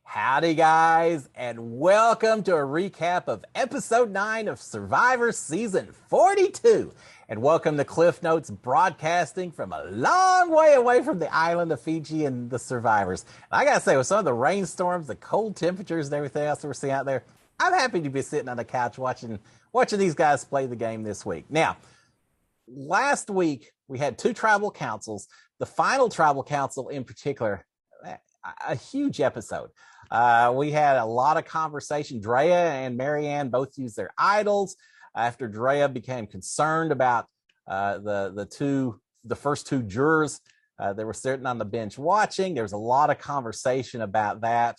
Howdy, guys, and welcome to a recap of episode 9 of Survivor Season 42. And welcome to Cliff Notes broadcasting from a long way away from the island of Fiji and the survivors. And I gotta say, with some of the rainstorms, the cold temperatures, and everything else that we're seeing out there, I'm happy to be sitting on the couch watching these guys play the game this week. Now, last week we had two tribal councils. The final tribal council in particular, a huge episode. We had a lot of conversation. Drea and Marianne both used their idols after Drea became concerned about the first two jurors that were sitting on the bench watching. There was a lot of conversation about that.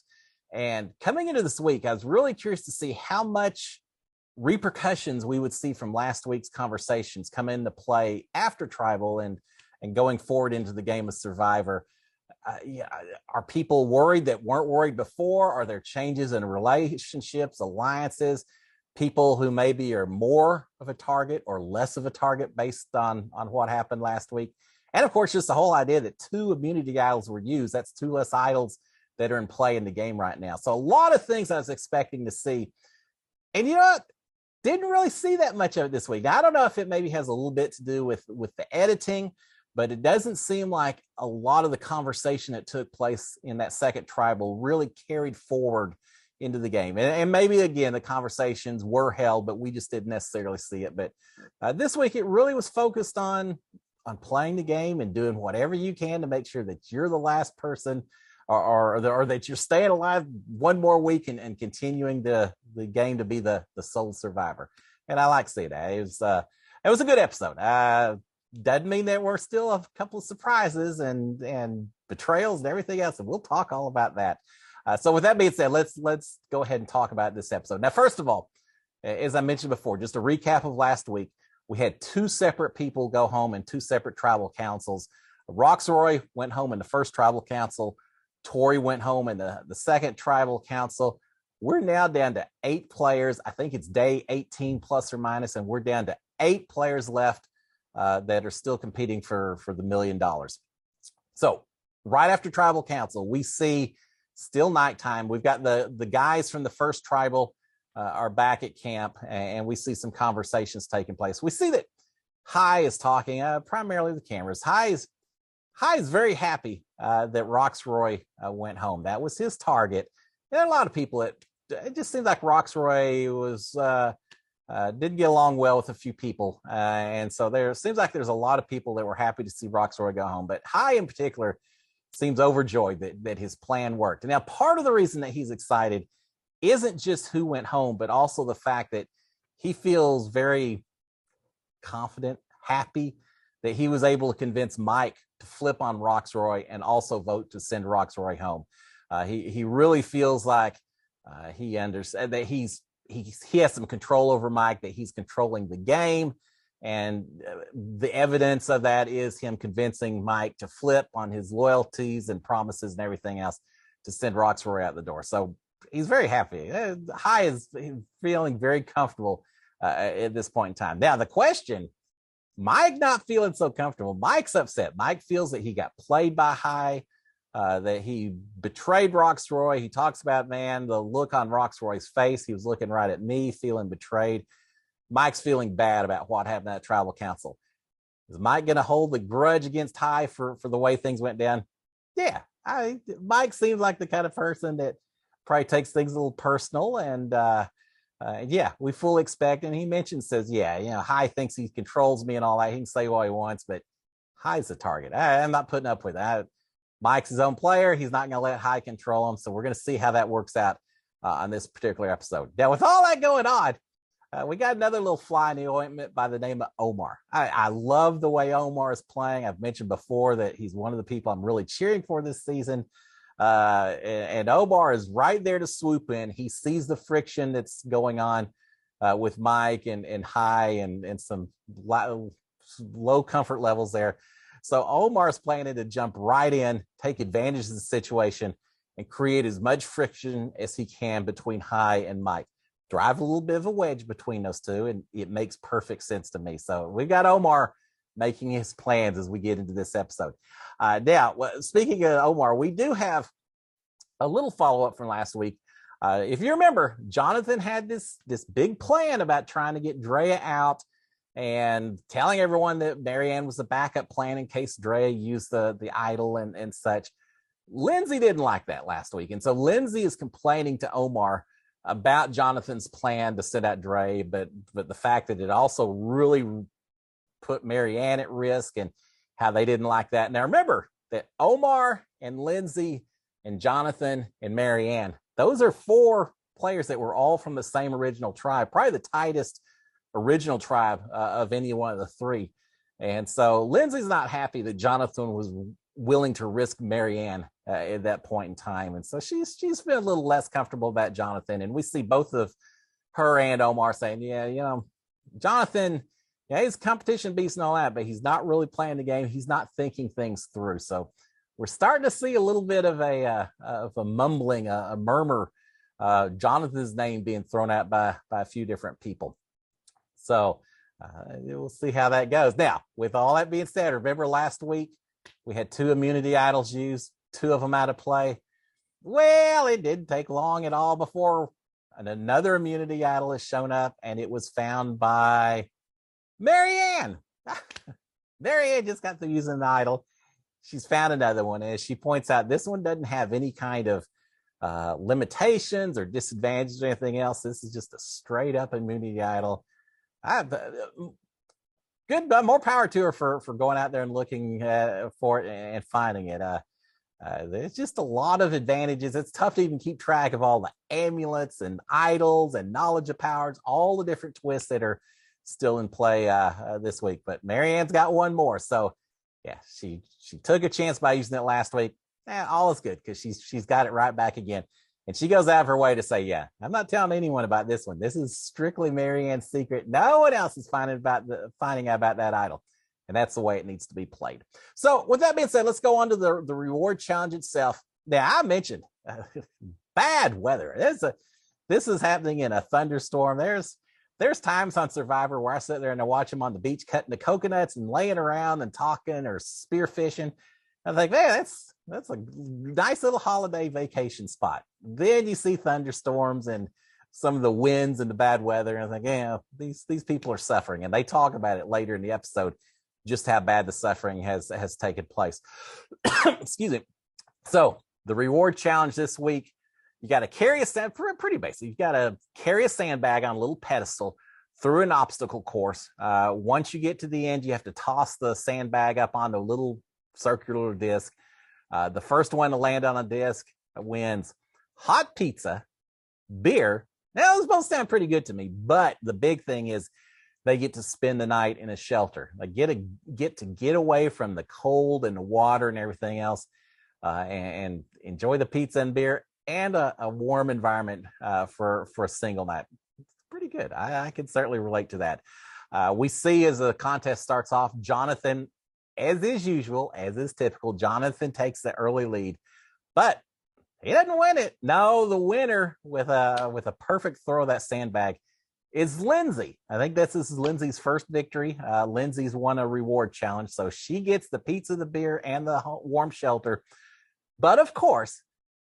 And coming into this week, I was really curious to see how much repercussions we would see from last week's conversations come into play after tribal and going forward into the game of Survivor. Are people worried that weren't worried before? Are there changes in relationships, alliances, people who maybe are more of a target or less of a target based on what happened last week? And of course, just the whole idea that two immunity idols were used. That's two less idols that are in play in the game right now. So a lot of things I was expecting to see. And you know what? Didn't really see that much of it this week. Now, I don't know if it maybe has a little bit to do with the editing, but it doesn't seem like a lot of the conversation that took place in that second tribal really carried forward into the game. And maybe, again, the conversations were held, but we just didn't necessarily see it. But this week, it really was focused on playing the game and doing whatever you can to make sure that you're the last person or that you're staying alive one more week and continuing the game to be the sole survivor. And I like seeing that. It was a good episode. Doesn't mean that we're still a couple of surprises and betrayals and everything else, and we'll talk all about that. So with that being said, let's go ahead and talk about this episode. Now, first of all, as I mentioned before, just a recap of last week, we had two separate people go home in two separate tribal councils. Roxroy went home in the first tribal council. Tori went home in the second tribal council. We're now down to 8 players. I think it's day 18 plus or minus, and we're down to 8 players left that are still competing for the $1 million. So right after tribal council, we see still nighttime. We've got the guys from the first tribal are back at camp, and we see some conversations taking place. We see that Hai is talking, primarily the cameras. Hai is very happy that Roxroy went home. That was his target. And a lot of people, it just seems like Roxroy was didn't get along well with a few people. And so there seems like there's a lot of people that were happy to see Roxroy go home. But Hai in particular seems overjoyed that his plan worked. And now part of the reason that he's excited isn't just who went home, but also the fact that he feels very confident, happy that he was able to convince Mike to flip on Roxroy and also vote to send Roxroy home. He really feels like he understands that he has some control over Mike, that he's controlling the game. And the evidence of that is him convincing Mike to flip on his loyalties and promises and everything else to send Roxroy out the door. So he's very happy. Hai is feeling very comfortable at this point in time. Now, the question, Mike not feeling so comfortable. Mike's upset. Mike feels that he got played by Hai, that he betrayed Roxroy. He talks about, man, the look on Roxroy's face. He was looking right at me, feeling betrayed. Mike's feeling bad about what happened at tribal council. Is Mike going to hold the grudge against Hai for the way things went down? Yeah, Mike seems like the kind of person that probably takes things a little personal. And yeah, we fully expect. And he says, yeah, Hai thinks he controls me and all that. He can say what he wants, but Hai's the target. I'm not putting up with that. Mike's his own player. He's not going to let Hai control him. So we're going to see how that works out on this particular episode. Now, with all that going on, we got another little fly in the ointment by the name of Omar. I love the way Omar is playing. I've mentioned before that he's one of the people I'm really cheering for this season. And Omar is right there to swoop in. He sees the friction that's going on with Mike and Hai and some low comfort levels there. So Omar's planning to jump right in, take advantage of the situation, and create as much friction as he can between Hai and Mike. Drive a little bit of a wedge between those two, and it makes perfect sense to me. So we've got Omar making his plans as we get into this episode. Now, speaking of Omar, we do have a little follow-up from last week. If you remember, Jonathan had this big plan about trying to get Drea out and telling everyone that Marianne was the backup plan in case Drea used the idol and such. Lindsay didn't like that last week. And so Lindsay is complaining to Omar about Jonathan's plan to send out Dre, but the fact that it also really put Marianne at risk and how they didn't like that. Now remember that Omar and Lindsay and Jonathan and Marianne, those are 4 players that were all from the same original tribe, probably the tightest original tribe of any one of the 3. And so Lindsay's not happy that Jonathan was willing to risk Marianne at that point in time. And so she's been a little less comfortable about Jonathan. And we see both of her and Omar saying, yeah, Jonathan, yeah, he's competition beast and all that, but he's not really playing the game. He's not thinking things through. So we're starting to see a little bit of a mumbling, a murmur, Jonathan's name being thrown out by a few different people. So we'll see how that goes. Now, with all that being said, remember last week we had 2 immunity idols used, 2 of them out of play. Well, it didn't take long at all before another immunity idol has shown up, and it was found by Marianne. Marianne just got through using an idol. She's found another one, and as she points out, this one doesn't have any kind of limitations or disadvantages or anything else. This is just a straight up immunity idol. Good, more power to her for going out there and looking for it and finding it. There's just a lot of advantages. It's tough to even keep track of all the amulets and idols and knowledge of powers, all the different twists that are still in play this week. But Marianne's got one more. So yeah, she took a chance by using it last week. All is good because she's got it right back again. And she goes out of her way to say, yeah, I'm not telling anyone about this one. This is strictly Marianne's secret. No one else is finding out about that idol. And that's the way it needs to be played. So with that being said, let's go on to the reward challenge itself. Now, I mentioned bad weather. This is happening in a thunderstorm. There's times on Survivor where I sit there and I watch them on the beach cutting the coconuts and laying around and talking or spearfishing. I think, man, that's a nice little holiday vacation spot. Then you see thunderstorms and some of the winds and the bad weather, and I think, yeah, these people are suffering. And they talk about it later in the episode, just how bad the suffering has taken place. Excuse me. So the reward challenge this week, you got to carry a pretty basic. You got to carry a sandbag on a little pedestal through an obstacle course. Once you get to the end, you have to toss the sandbag up on the little circular disc. The first one to land on a disc wins hot pizza, beer. Now, those both sound pretty good to me, but the big thing is they get to spend the night in a shelter. They get to get away from the cold and the water and everything else, and enjoy the pizza and beer and a warm environment for a single night. It's pretty good. I can certainly relate to that. We see as the contest starts off, Jonathan, as is usual, as is typical, Jonathan takes the early lead, but he doesn't win it. No, the winner with a perfect throw of that sandbag is Lindsay. I think this is Lindsay's first victory. Lindsay's won a reward challenge, so she gets the pizza, the beer, and the warm shelter. But of course,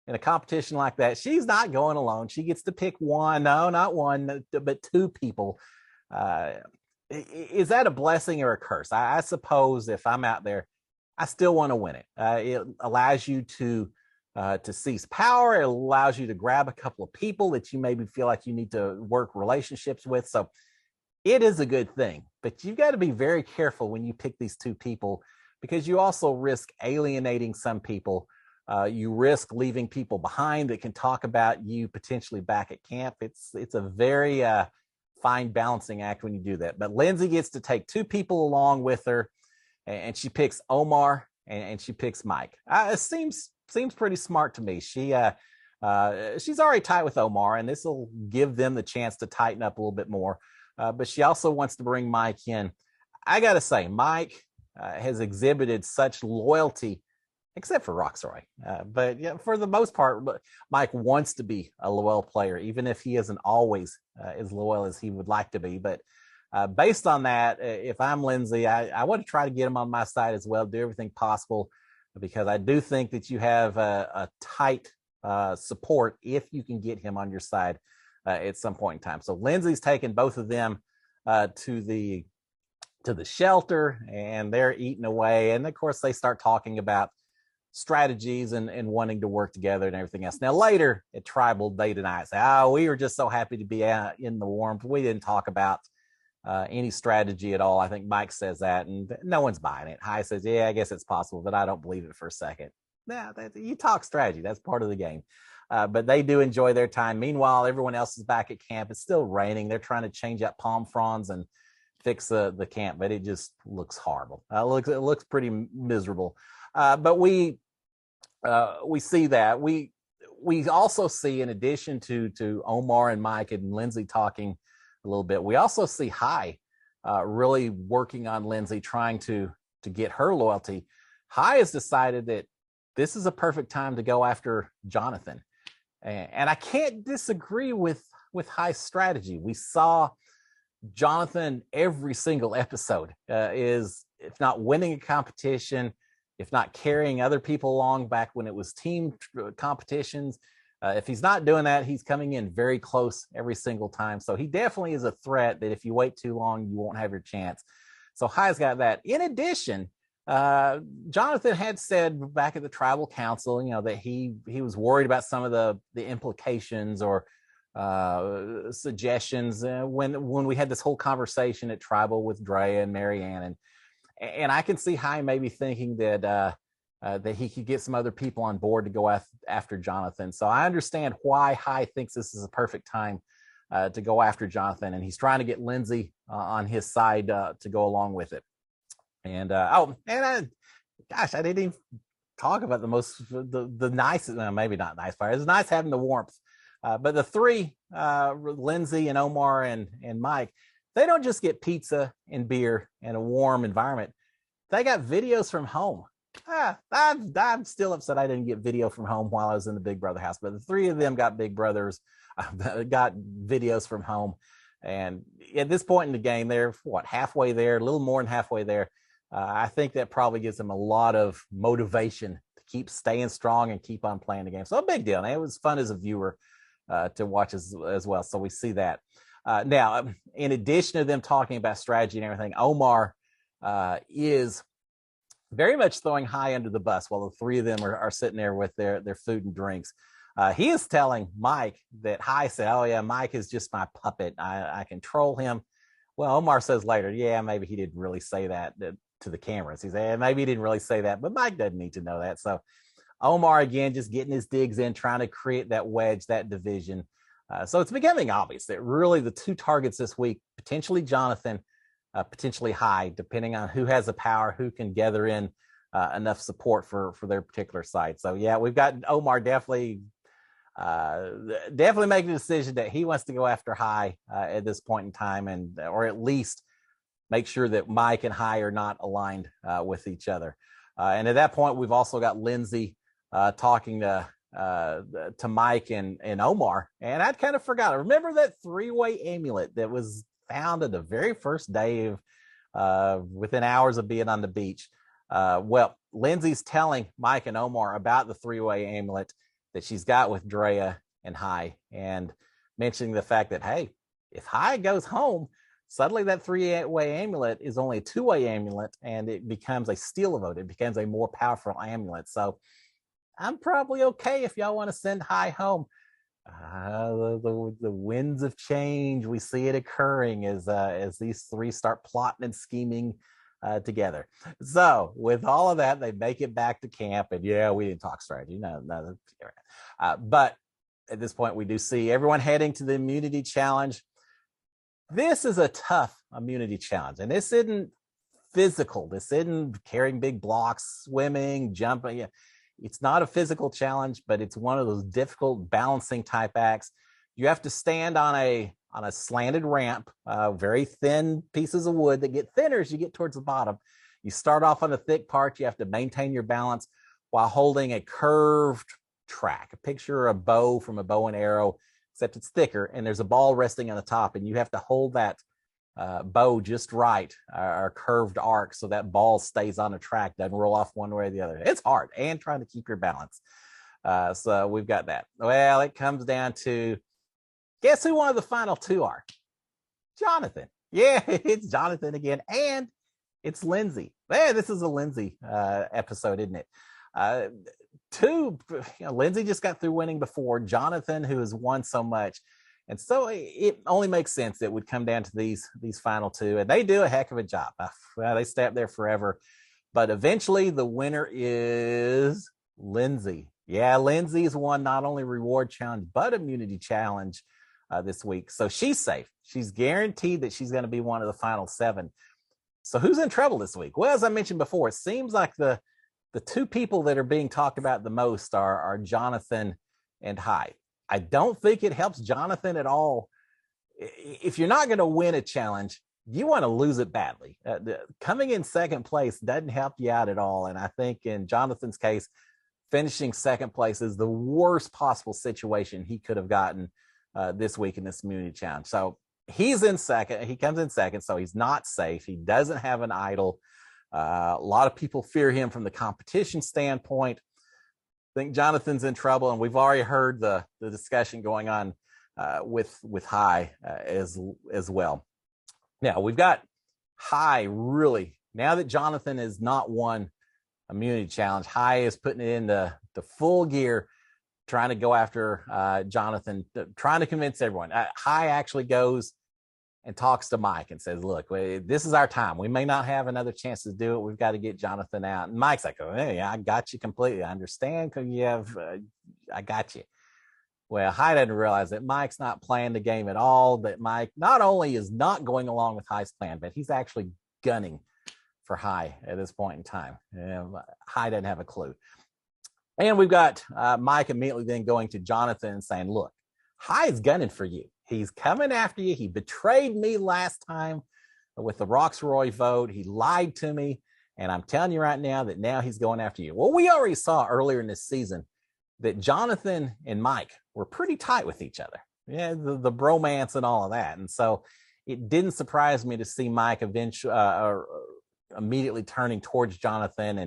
in a competition like that, she's not going alone. She gets to pick one, no, not one, but 2 people. Is that a blessing or a curse? I suppose if I'm out there, I still want to win it. It allows you to seize power. It allows you to grab a couple of people that you maybe feel like you need to work relationships with. So it is a good thing, but you've got to be very careful when you pick these 2 people, because you also risk alienating some people. You risk leaving people behind that can talk about you potentially back at camp. It's a very fine balancing act when you do that. But Lindsay gets to take 2 people along with her, and she picks Omar and she picks Mike. It seems pretty smart to me. She's already tight with Omar, and this will give them the chance to tighten up a little bit more. But she also wants to bring Mike in. I got to say, Mike has exhibited such loyalty, except for Roxroy. But yeah, for the most part, Mike wants to be a loyal player, even if he isn't always as loyal as he would like to be. But based on that, if I'm Lindsay, I want to try to get him on my side as well, do everything possible, because I do think that you have a tight support if you can get him on your side at some point in time. So Lindsay's taken both of them to the shelter, and they're eating away. And of course, they start talking about strategies and wanting to work together and everything else. Now, later at Tribal, they deny it. Say, oh, we were just so happy to be out in the warmth. We didn't talk about any strategy at all. I think Mike says that, and no one's buying it. Hai says, yeah, I guess it's possible, but I don't believe it for a second. Yeah, you talk strategy. That's part of the game. But they do enjoy their time. Meanwhile, everyone else is back at camp. It's still raining. They're trying to change out palm fronds and fix the camp, but it just looks horrible. It looks pretty miserable. But we see that. We also see, in addition to Omar and Mike and Lindsay talking a little bit, we also see Hai really working on Lindsay, trying to get her loyalty. Hai has decided that this is a perfect time to go after Jonathan. And I can't disagree with Hai's strategy. We saw Jonathan every single episode is, if not winning a competition, if not carrying other people along back when it was team competitions. If he's not doing that, he's coming in very close every single time. So he definitely is a threat that if you wait too long, you won't have your chance. So Hai's got that. In addition, Jonathan had said back at the tribal council, that he was worried about some of the implications or suggestions when we had this whole conversation at tribal with Drea and Marianne, and I can see Hai maybe thinking that he could get some other people on board to go after Jonathan. So I understand why Hai thinks this is a perfect time to go after Jonathan, and he's trying to get Lindsay on his side to go along with it. And gosh, I didn't even talk about the nice, maybe not nice part. It's nice having the warmth, but the three, Lindsay and Omar and Mike, they don't just get pizza and beer and a warm environment. They got videos from home. I'm still upset I didn't get video from home while I was in the Big Brother house, but the three of them got Big Brothers, got videos from home. And at this point in the game, they're halfway there, a little more than halfway there. I think that probably gives them a lot of motivation to keep staying strong and keep on playing the game. So a big deal. And it was fun as a viewer to watch as well. So we see that. Now, in addition to them talking about strategy and everything, Omar is very much throwing Hai under the bus while the three of them are sitting there with their food and drinks. He is telling Mike that Hai said, oh, yeah, Mike is just my puppet. I control him. Well, Omar says later, yeah, maybe he didn't really say that to the cameras. He said, maybe he didn't really say that, but Mike doesn't need to know that. So Omar, again, just getting his digs in, trying to create that wedge, that division. So it's becoming obvious that really the two targets this week, potentially Jonathan, potentially Hai, depending on who has the power, who can gather in enough support for their particular side. So, yeah, we've got Omar definitely making a decision that he wants to go after Hai at this point in time, or at least make sure that Mike and Hai are not aligned with each other. And at that point, we've also got Lindsay talking to Mike and Omar, and I'd kind of forgot. Remember that three-way amulet that was found on the very first day of within hours of being on the beach? Well, Lindsay's telling Mike and Omar about the three-way amulet that she's got with Drea and Hai, and mentioning the fact that, hey, if Hai goes home, suddenly that three-way amulet is only a two-way amulet, and it becomes a steal vote. It becomes a more powerful amulet. So I'm probably okay if y'all want to send Hai home. The winds of change, we see it occurring as these three start plotting and scheming together. So with all of that, they make it back to camp, and yeah, we didn't talk strategy. No. But at this point, we do see everyone heading to the immunity challenge. This is a tough immunity challenge, and this isn't physical. This isn't carrying big blocks, swimming, jumping. It's not a physical challenge, but it's one of those difficult balancing type acts. You have to stand on a slanted ramp, very thin pieces of wood that get thinner as you get towards the bottom. You start off on the thick part. You have to maintain your balance while holding a curved track. Picture a bow from a bow and arrow, except it's thicker, and there's a ball resting on the top, and you have to hold that bow just right, or curved arc, so that ball stays on the track, doesn't roll off one way or the other. It's hard, and trying to keep your balance. So we've got that. Well, it comes down to, guess who one of the final two are? Jonathan. Yeah, it's Jonathan again. And it's Lindsay. Man, this is a Lindsay episode, isn't it? Lindsay just got through winning before. Jonathan, who has won so much. And so it only makes sense that it would come down to these final two. And they do a heck of a job. Well, they stay up there forever. But eventually the winner is Lindsay. Yeah, Lindsay's won not only reward challenge, but immunity challenge this week. So she's safe. She's guaranteed that she's going to be one of the final 7. So who's in trouble this week? Well, as I mentioned before, it seems like the two people that are being talked about the most are Jonathan and Hai. I don't think it helps Jonathan at all. If you're not going to win a challenge, you want to lose it badly. Coming in second place doesn't help you out at all. And I think in Jonathan's case, finishing second place is the worst possible situation he could have gotten this week in this immunity challenge. So he's in second. He comes in second, so he's not safe. He doesn't have an idol. A lot of people fear him from the competition standpoint. I think Jonathan's in trouble, and we've already heard the discussion going on with Hai as well. Now we've got Hai really, now that Jonathan has not won immunity challenge, Hai is putting it into the full gear, trying to go after Jonathan, trying to convince everyone. Hai actually goes and talks to Mike and says, look, this is our time. We may not have another chance to do it. We've got to get Jonathan out. And Mike's like, oh, hey, I got you completely. I understand because you have, I got you. Well, Hai doesn't realize that Mike's not playing the game at all, that Mike not only is not going along with Hai's plan, but he's actually gunning for Hai at this point in time. Hai doesn't have a clue. And we've got Mike immediately then going to Jonathan and saying, look, Hai is gunning for you. He's coming after you. He betrayed me last time with the Roxroy vote. He lied to me. And I'm telling you right now that now he's going after you. Well, we already saw earlier in this season that Jonathan and Mike were pretty tight with each other. Yeah, the bromance and all of that. And so it didn't surprise me to see Mike eventually immediately turning towards Jonathan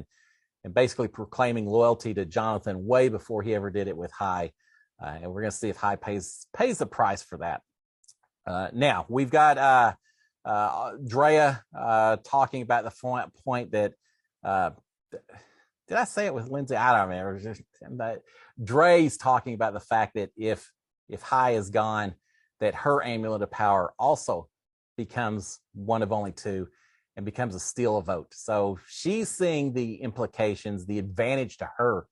and basically proclaiming loyalty to Jonathan way before he ever did it with Hai. And we're going to see if Hai pays the price for that. Now, we've got Drea talking about the point that, did I say it with Lindsay? I don't remember. But Dre's talking about the fact that if Hai is gone, that her amulet of power also becomes one of only 2 and becomes a steal a vote. So she's seeing the implications, the advantage to her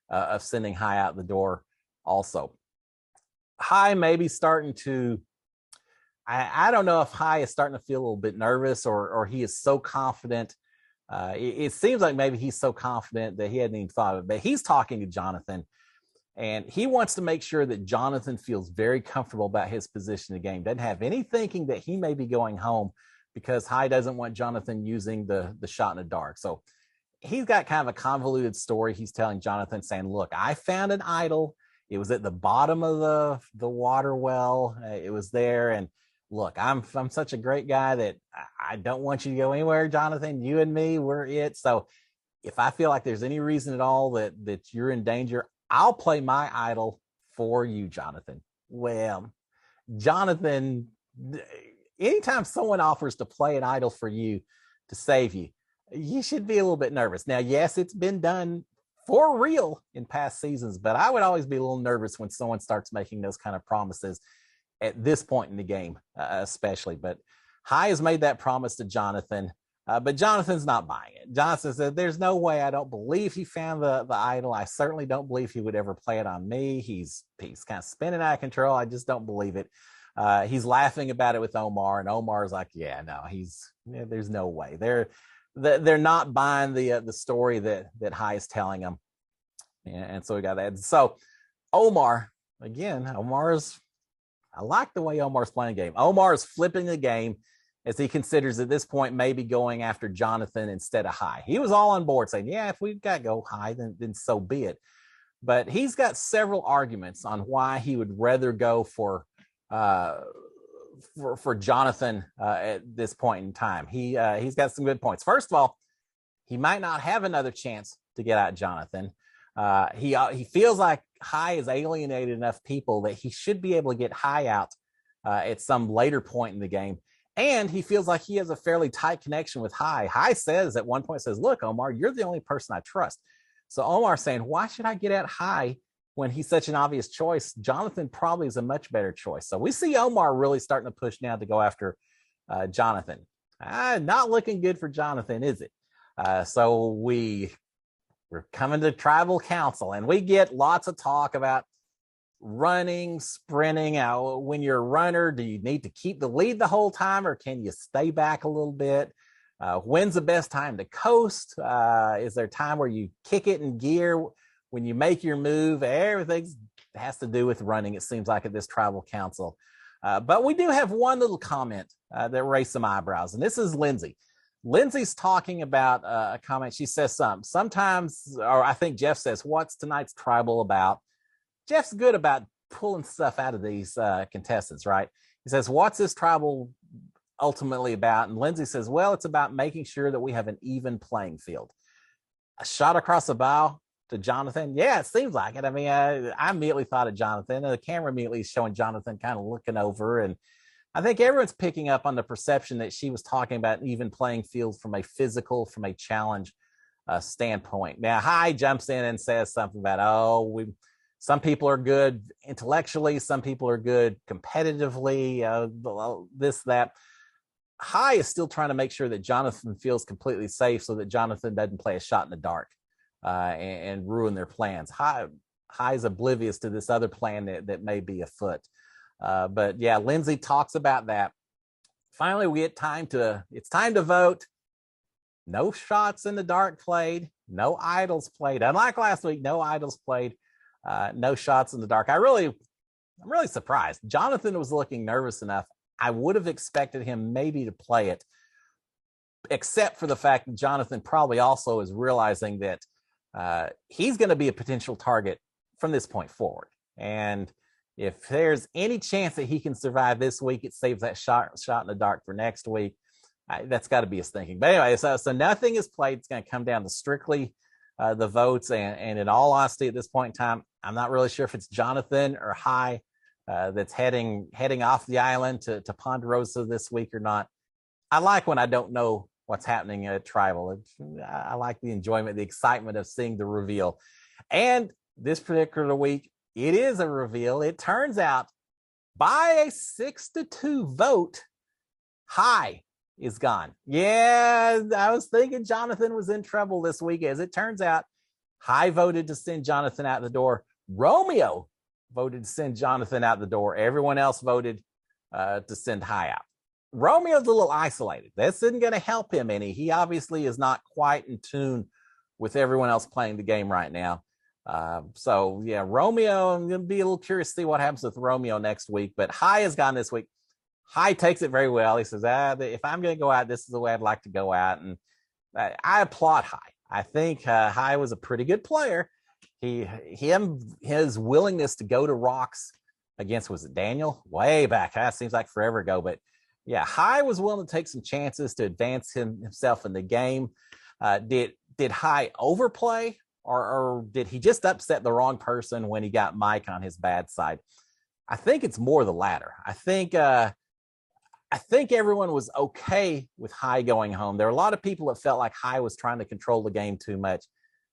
of sending Hai out the door also. Hai may be starting to, I don't know if Hai is starting to feel a little bit nervous or he is so confident. It seems like maybe he's so confident that he hadn't even thought of it, but he's talking to Jonathan and he wants to make sure that Jonathan feels very comfortable about his position in the game. Doesn't have any thinking that he may be going home because Hai doesn't want Jonathan using the shot in the dark. So he's got kind of a convoluted story. He's telling Jonathan saying, look, I found an idol. It was at the bottom of the water well. It was there. And look, I'm such a great guy that I don't want you to go anywhere, Jonathan. You and me, we're it. So if I feel like there's any reason at all that you're in danger, I'll play my idol for you, Jonathan. Well, Jonathan, anytime someone offers to play an idol for you to save you, you should be a little bit nervous. Now, yes, it's been done for real in past seasons, but I would always be a little nervous when someone starts making those kind of promises at this point in the game, especially. But Hai has made that promise to Jonathan, but Jonathan's not buying it. Jonathan said, there's no way. I don't believe he found the idol. I certainly don't believe he would ever play it on me. He's kind of spinning out of control. I just don't believe it. He's laughing about it with Omar, and Omar's like, yeah, no, there's no way. They're not buying the story that Hai is telling them. And so we got that. So Omar, again, I like the way Omar's playing the game. Omar is flipping the game as he considers at this point maybe going after Jonathan instead of Hai. He was all on board saying, yeah, if we've got to go Hai, then so be it. But he's got several arguments on why he would rather go for Jonathan at this point in time. He's got some good points. First of all, he might not have another chance to get out Jonathan. He feels like High has alienated enough people that he should be able to get High out at some later point in the game. And he feels like he has a fairly tight connection with High. High says at one point, says, look, Omar, you're the only person I trust. So Omar's saying, why should I get at High when he's such an obvious choice? Jonathan probably is a much better choice. So we see Omar really starting to push now to go after Jonathan. Not looking good for Jonathan, is it? So we're coming to tribal council, and we get lots of talk about running, sprinting. When you're a runner, do you need to keep the lead the whole time, or can you stay back a little bit? When's the best time to coast? Is there time where you kick it in gear when you make your move? Everything has to do with running, it seems like, at this tribal council. But we do have one little comment that raised some eyebrows, and this is Lindsay. Lindsay's talking about a comment. She says sometimes, or I think Jeff says, what's tonight's tribal about? Jeff's good about pulling stuff out of these contestants, right? He says, what's this tribal ultimately about? And Lindsay says, well, it's about making sure that we have an even playing field. A shot across the bow to Jonathan. Yeah, it seems like it. I mean, I immediately thought of Jonathan. The camera immediately is showing Jonathan kind of looking over. And I think everyone's picking up on the perception that she was talking about an even playing field from a physical, from a challenge standpoint. Now, High jumps in and says something about, some people are good intellectually, some people are good competitively, this, that. High is still trying to make sure that Jonathan feels completely safe so that Jonathan doesn't play a shot in the dark and ruin their plans. High is oblivious to this other plan that may be afoot. But yeah, Lindsay talks about that. Finally, it's time to vote. No shots in the dark played, no idols played. Unlike last week, no idols played. No shots in the dark. I'm really surprised. Jonathan was looking nervous enough. I would have expected him maybe to play it, except for the fact that Jonathan probably also is realizing that he's going to be a potential target from this point forward. And if there's any chance that he can survive this week, it saves that shot in the dark for next week. That's got to be his thinking. But anyway, so nothing is played. It's going to come down to strictly the votes, and in all honesty, at this point in time, I'm not really sure if it's Jonathan or High that's heading off the island to Ponderosa this week or not. I like when I don't know what's happening at Tribal. I like the enjoyment, the excitement of seeing the reveal. And this particular week, it is a reveal. It turns out, by a 6-2 vote, High is gone. Yeah, I was thinking Jonathan was in trouble this week. As it turns out, High voted to send Jonathan out the door. Romeo voted to send Jonathan out the door. Everyone else voted to send High out. Romeo's a little isolated. This isn't going to help him any. He obviously is not quite in tune with everyone else playing the game right now. So yeah, Romeo, I'm going to be a little curious to see what happens with Romeo next week, but High is gone this week. High takes it very well. He says, if I'm going to go out, this is the way I'd like to go out. And I applaud High. I think High was a pretty good player. His willingness to go to rocks against, was it Daniel? Way back. That seems like forever ago. But yeah, High was willing to take some chances to advance himself in the game. Did High overplay, or did he just upset the wrong person when he got Mike on his bad side? I think it's more the latter. I think everyone was okay with High going home. There were a lot of people that felt like High was trying to control the game too much.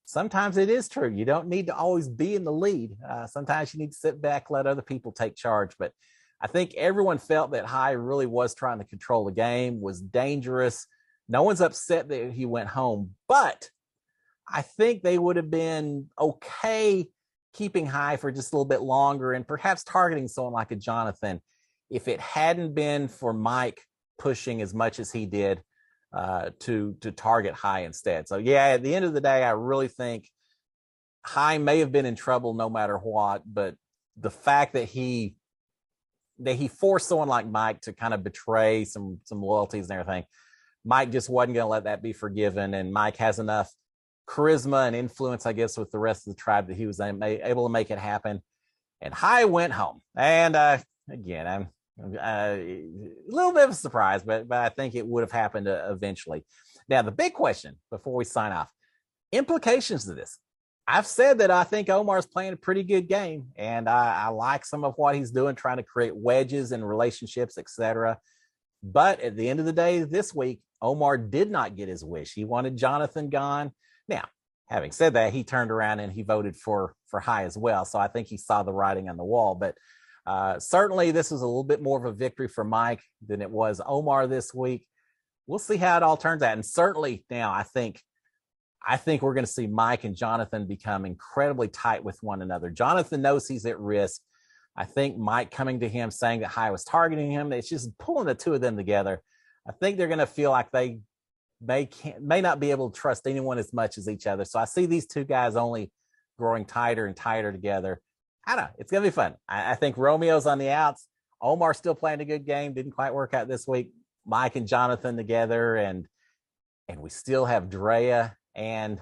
Sometimes it is true. You don't need to always be in the lead. Sometimes you need to sit back, let other people take charge. But I think everyone felt that High really was trying to control the game, was dangerous. No one's upset that he went home. But I think they would have been okay keeping High for just a little bit longer and perhaps targeting someone like a Jonathan if it hadn't been for Mike pushing as much as he did to target High instead. So yeah, at the end of the day, I really think High may have been in trouble no matter what, but the fact that he forced someone like Mike to kind of betray some loyalties and everything, Mike just wasn't going to let that be forgiven. And Mike has enough charisma and influence, I guess, with the rest of the tribe that he was able to make it happen. And High went home. And again, I'm a little bit of a surprise, but I think it would have happened eventually. Now, the big question before we sign off, implications to this. I've said that I think Omar's playing a pretty good game, and I like some of what he's doing, trying to create wedges and relationships, etc. But at the end of the day, this week, Omar did not get his wish. He wanted Jonathan gone. Now, having said that, he turned around and he voted for High as well. So I think he saw the writing on the wall. But certainly, this was a little bit more of a victory for Mike than it was Omar this week. We'll see how it all turns out. And certainly now, I think we're going to see Mike and Jonathan become incredibly tight with one another. Jonathan knows he's at risk. I think Mike coming to him saying that High was targeting him, it's just pulling the two of them together. I think they're going to feel like they may not be able to trust anyone as much as each other. So I see these two guys only growing tighter and tighter together. I don't know. It's going to be fun. I think Romeo's on the outs. Omar's still playing a good game. Didn't quite work out this week. Mike and Jonathan together, and we still have Drea and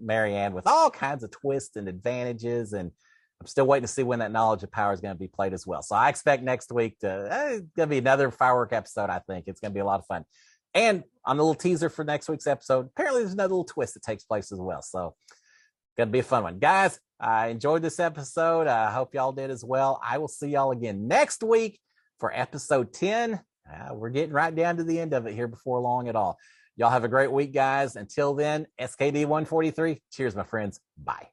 Marianne with all kinds of twists and advantages. And I'm still waiting to see when that knowledge of power is going to be played as well. So I expect next week it's going to be another firework episode. I think it's going to be a lot of fun. And on the little teaser for next week's episode, apparently there's another little twist that takes place as well. So it's going to be a fun one. Guys, I enjoyed this episode. I hope y'all did as well. I will see y'all again next week for episode 10. We're getting right down to the end of it here before long at all. Y'all have a great week, guys. Until then, SKD 143. Cheers, my friends. Bye.